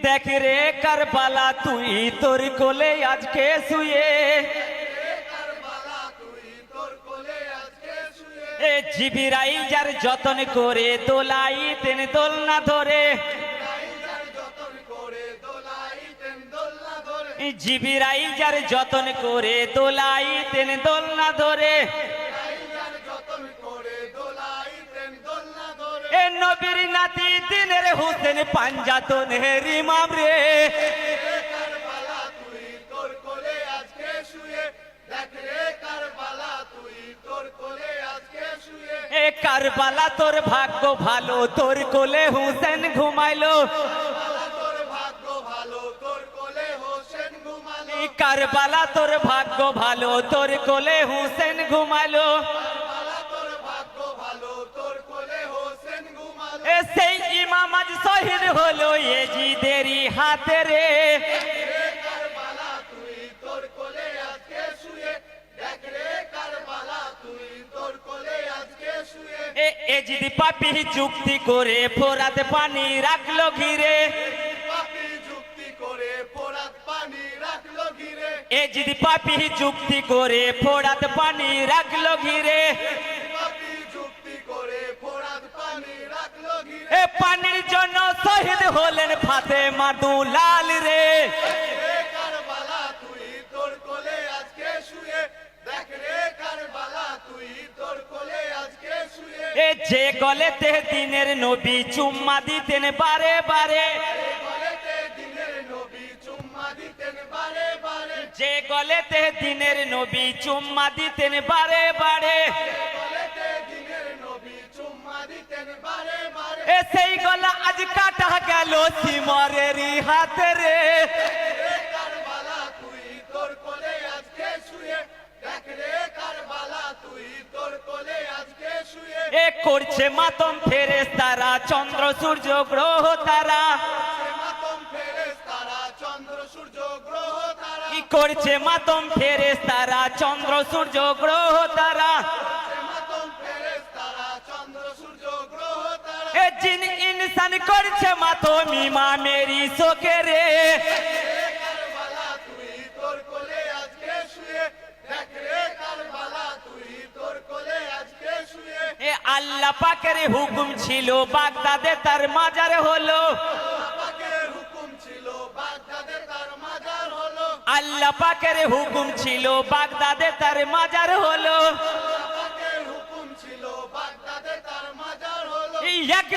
দেখ রে কারবালা তুই তোর কোলে আজকে শুয়ে, এ জিবরাইল যার যতন করে দোলাইতেন দোলনা ধরে, জিবরাইল যার যতন করে দোলাইতেন দোলনা ধরে, এ নবীর নাতি দিনের হোসেন পাঞ্জাতন হের ইমাম রে, এ কারবালা তোর ভাগ্য ভালো তোর কোলে হোসেন ঘুমাইলো, কারবালা তোর ভাগ্য ভালো তোর কোলে হোসেন ঘুমালো, সেই ইমাম আজ শহীদ হলো এজিদেরই হাতে রে, এজিদ পাপি যুক্তি করে ফোরাত পানি রাখলো ঘিরে, এজিদ পাপি যুক্তি করে ফোরাত পানি রাখলো ঘিরে, এ পানির জন্য শহীদ হলেন ফাতেমা দুলাল রে, এ যে গলেতে দিনের নবী চুম্মা দিতেন বারে বারে, যে গলেতে দিনের নবী চুম্মা দিতেন বারে বারে, এ সেই গলা আজ কাটা গেল সিমরেরই হাতে রে, এ করছে মাতম ফেরেশতারা চন্দ্র সূর্য গ্রহ তারা, কি করছে মাতম ফেরেশতারা চন্দ্র সূর্য গ্রহ তারা, এ জিন ইনসান করছে মাতম ইমামেরই শোকে রে, এ আল্লাহ পাকের হুকুম ছিল বাগদাদে তার মাজার হলো, আল্লাহ পাকের হুকুম ছিল বাগদাদে তার মাজার হলো, এক